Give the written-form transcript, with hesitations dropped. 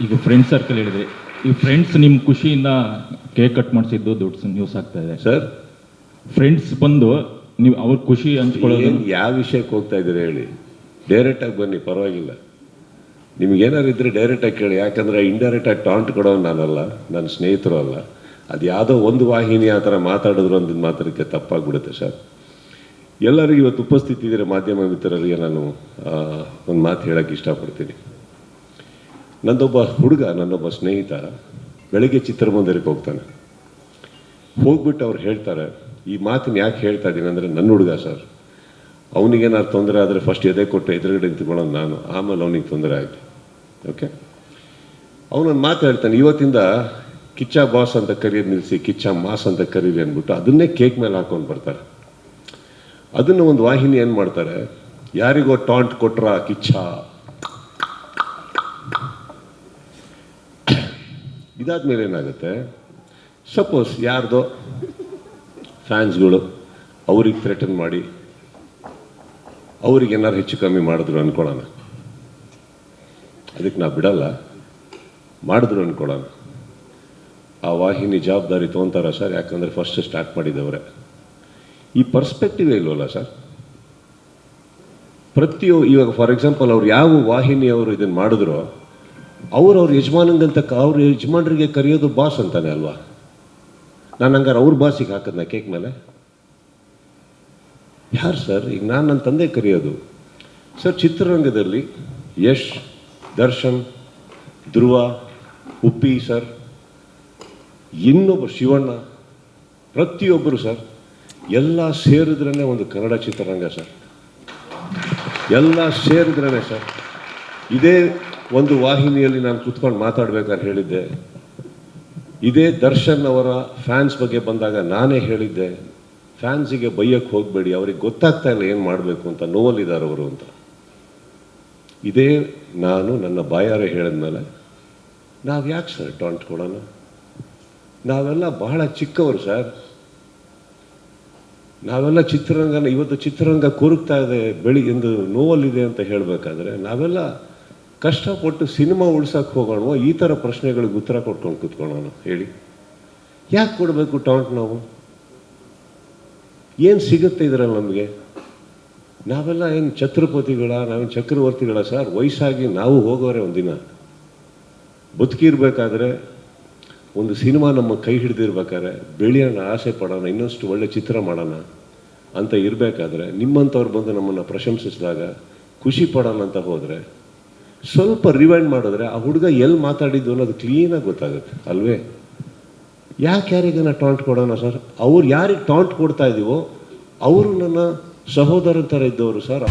ಈಗ friends circle ಹೇಳಿದ್ರೆ ಈ ಫ್ರೆಂಡ್ಸ್ ನಿಮ್ಮ ಖುಷಿಯಿಂದ ಕೇಕ್ ಕಟ್ ಮಾಡಿಸಿದ್ದು ದೊಡ್ಡ ನ್ಯೂಸ್ ಆಗ್ತಾ ಇದೆ ಸರ್. ಫ್ರೆಂಡ್ಸ್ ಬಂದು ನೀವು ಅವ್ರ ಖುಷಿ ಹಂಚ್ಕೊಳ್ಳೋದು ಯಾವ ವಿಷಯಕ್ಕೆ ಹೋಗ್ತಾ ಇದ್ದೀರಿ ಹೇಳಿ, ಡೈರೆಕ್ಟಾಗಿ ಬನ್ನಿ, ಪರವಾಗಿಲ್ಲ. ನಿಮ್ಗೇನಾರು ಇದ್ದರೆ ಡೈರೆಕ್ಟಾಗಿ ಕೇಳಿ, ಯಾಕಂದರೆ ಇಂಡೈರೆಕ್ಟಾಗಿ ಟಾಂಟ್ ಕೊಡೋನು ನಾನಲ್ಲ, ನನ್ನ ಸ್ನೇಹಿತರು ಅಲ್ಲ. ಅದು ಯಾವುದೋ ಒಂದು ವಾಹಿನಿ ಆ ಥರ ಮಾತಾಡಿದ್ರು ಅಂದಿದ್ದು ಮಾತ್ರಕ್ಕೆ ತಪ್ಪಾಗ್ಬಿಡುತ್ತೆ ಸರ್. ಎಲ್ಲರಿಗೂ ಇವತ್ತು ಉಪಸ್ಥಿತಿ ಇದ್ದರೆ ಮಾಧ್ಯಮ ಮಿತ್ರರಿಗೆ ನಾನು ಒಂದು ಮಾತು ಹೇಳೋಕ್ಕೆ ಇಷ್ಟಪಡ್ತೀನಿ. ನನ್ನೊಬ್ಬ ಸ್ನೇಹಿತ ಬೆಳಗ್ಗೆ ಚಿತ್ರಮಂದಿರಕ್ಕೆ ಹೋಗ್ತಾನೆ. ಹೋಗ್ಬಿಟ್ಟು ಅವ್ರು ಹೇಳ್ತಾರೆ, ಈ ಮಾತನ್ನು ಯಾಕೆ ಹೇಳ್ತಾ ಇದ್ದೀನಿ ಅಂದರೆ, ನನ್ನ ಹುಡುಗ ಸರ್, ಅವನಿಗೇನಾದ್ರು ತೊಂದರೆ ಆದರೆ ಫಸ್ಟ್ ಎದೆ ಕೊಟ್ಟು ಎದುರುಗಡೆ ನಿಂತ್ಕೊಳ್ಳೋದು ನಾನು, ಆಮೇಲೆ ಅವನಿಗೆ ತೊಂದರೆ ಆಗಲಿ. ಓಕೆ, ಅವನೊಂದು ಮಾತು ಹೇಳ್ತಾನೆ, ಇವತ್ತಿಂದ ಕಿಚ್ಚ ಬಾಸ್ ಅಂತ ಕರೀದು ನಿಲ್ಲಿಸಿ ಕಿಚ್ಚ ಮಾಸ್ ಅಂತ ಕರೀರಿ ಅಂದ್ಬಿಟ್ಟು ಅದನ್ನೇ ಕೇಕ್ ಮೇಲೆ ಹಾಕೊಂಡು ಬರ್ತಾರೆ. ಅದನ್ನು ಒಂದು ವಾಹಿನಿ ಏನು ಮಾಡ್ತಾರೆ, ಯಾರಿಗೋ ಟಾಂಟ್ ಕೊಟ್ರ ಕಿಚ್ಚ, ಇದಾದ್ಮೇಲೆ ಏನಾಗುತ್ತೆ, ಸಪೋಸ್ ಯಾರ್ದೋ ಫ್ಯಾನ್ಸ್ಗಳು ಅವ್ರಿಗೆ ಥ್ರೆಟನ್ ಮಾಡಿ ಅವ್ರಿಗೆ ಏನಾರು ಹೆಚ್ಚು ಕಮ್ಮಿ ಮಾಡಿದ್ರು ಅಂದ್ಕೊಳ್ಳೋಣ, ಅದಕ್ಕೆ ನಾವು ಬಿಡಲ್ಲ, ಮಾಡಿದ್ರು ಅಂದ್ಕೊಳ್ಳೋಣ, ಆ ವಾಹಿನಿ ಜವಾಬ್ದಾರಿ ತೊಗೊತಾರ ಸರ್? ಯಾಕಂದರೆ ಫಸ್ಟ್ ಸ್ಟಾರ್ಟ್ ಮಾಡಿದವರೇ. ಈ ಪರ್ಸ್ಪೆಕ್ಟಿವೇ ಇಲ್ವಲ್ಲ ಸರ್. ಇವಾಗ ಫಾರ್ ಎಕ್ಸಾಂಪಲ್ ಅವ್ರು ಯಾವ ವಾಹಿನಿಯವರು ಇದನ್ನು ಮಾಡಿದ್ರು, ಅವ್ರ ಯಜಮಾನಂಗಂತ ಅವ್ರ ಯಜಮಾನರಿಗೆ ಕರೆಯೋದು ಬಾಸ್ ಅಂತಾನೆ ಅಲ್ವಾ? ನಾನು ಹಂಗಾರೆ ಅವ್ರ ಬಾಸಿಗೆ ಹಾಕಿದ್ನ ಕೇಕ್ ಮೇಲೆ? ಯಾರು ಸರ್? ಈಗ ನಾನು ನನ್ನ ತಂದೆ ಕರೆಯೋದು ಸರ್. ಚಿತ್ರರಂಗದಲ್ಲಿ ಯಶ್, ದರ್ಶನ್, ಧ್ರುವ, ಉಪ್ಪಿ ಸರ್, ಇನ್ನೊಬ್ಬರು ಶಿವಣ್ಣ, ಪ್ರತಿಯೊಬ್ಬರು ಸರ್, ಎಲ್ಲ ಸೇರಿದ್ರೇ ಒಂದು ಕನ್ನಡ ಚಿತ್ರರಂಗ ಸರ್. ಎಲ್ಲ ಸೇರಿದ್ರೇ ಸರ್. ಇದೇ ಒಂದು ವಾಹಿನಿಯಲ್ಲಿ ನಾನು ಕೂತ್ಕೊಂಡು ಮಾತಾಡ್ಬೇಕಾದ್ರೆ ಹೇಳಿದ್ದೆ, ಇದೇ ದರ್ಶನ್ ಅವರ ಫ್ಯಾನ್ಸ್ ಬಗ್ಗೆ ಬಂದಾಗ ನಾನೇ ಹೇಳಿದ್ದೆ, ಫ್ಯಾನ್ಸಿಗೆ ಬೈಯಕ್ಕೆ ಹೋಗಬೇಡಿ, ಅವ್ರಿಗೆ ಗೊತ್ತಾಗ್ತಾ ಇಲ್ಲ ಏನು ಮಾಡಬೇಕು ಅಂತ, ನೋವಲ್ಲಿದ್ದಾರೆ ಅವರು ಅಂತ. ಇದೇ ನಾನು ನನ್ನ ಬಾಯಾರೆ ಹೇಳಿದ್ಮೇಲೆ ನಾವು ಯಾಕೆ ಸರ್ ಟಾಂಟ್ ಕೊಡೋಣ? ನಾವೆಲ್ಲ ಬಹಳ ಚಿಕ್ಕವರು ಸರ್. ನಾವೆಲ್ಲ ಇವತ್ತು ಚಿತ್ರರಂಗ ಕೊರಗ್ತಾ ಇದೆ, ಬೆಳಿಗ್ಗೆಂದು ನೋವಲ್ಲಿದೆ ಅಂತ ಹೇಳಬೇಕಾದ್ರೆ ನಾವೆಲ್ಲ ಕಷ್ಟಪಟ್ಟು ಸಿನಿಮಾ ಉಳ್ಸೋಕ್ಕೆ ಹೋಗೋಣ, ಈ ಥರ ಪ್ರಶ್ನೆಗಳಿಗೆ ಉತ್ತರ ಕೊಟ್ಕೊಂಡು ಕೂತ್ಕೊಳ್ಳೋಣ ಹೇಳಿ? ಯಾಕೆ ಕೊಡಬೇಕು ಟಾಂಟ್? ನಾವು ಏನು ಸಿಗುತ್ತೆ ಇದರಲ್ಲಿ ನಮಗೆ? ನಾವೆಲ್ಲ ಏನು ಛತ್ರಪತಿಗಳ, ನಾವೇನು ಚಕ್ರವರ್ತಿಗಳ ಸರ್? ವಯಸ್ಸಾಗಿ ನಾವು ಹೋಗೋರೆ ಒಂದಿನ. ಬದುಕಿರ್ಬೇಕಾದ್ರೆ ಒಂದು ಸಿನಿಮಾ ನಮ್ಮ ಕೈ ಹಿಡಿದಿರ್ಬೇಕಾದ್ರೆ ಬೆಳೆಯೋಣ, ಆಸೆ ಪಡೋಣ, ಇನ್ನಷ್ಟು ಒಳ್ಳೆ ಚಿತ್ರ ಮಾಡೋಣ ಅಂತ ಇರಬೇಕಾದ್ರೆ ನಿಮ್ಮಂಥವ್ರು ಬಂದು ನಮ್ಮನ್ನು ಪ್ರಶಂಸಿಸಿದಾಗ ಖುಷಿ ಪಡೋಣ ಅಂತ ಹೋದರೆ, ಸ್ವಲ್ಪ ರಿವೈಂಡ್ ಮಾಡಿದ್ರೆ ಆ ಹುಡುಗ ಎಲ್ಲಿ ಮಾತಾಡಿದ್ದು ಅನ್ನೋದು ಕ್ಲೀನಾಗಿ ಗೊತ್ತಾಗುತ್ತೆ ಅಲ್ವೇ? ಯಾರಿಗನ ಟಾಂಟ್ ಕೊಡೋಣ ಸರ್? ಅವ್ರು ಯಾರಿಗೆ ಟಾಂಟ್ ಕೊಡ್ತಾ ಇದ್ದೀವೋ ಅವರು ನನ್ನ ಸಹೋದರನ ಥರ ಇದ್ದವರು ಸರ್.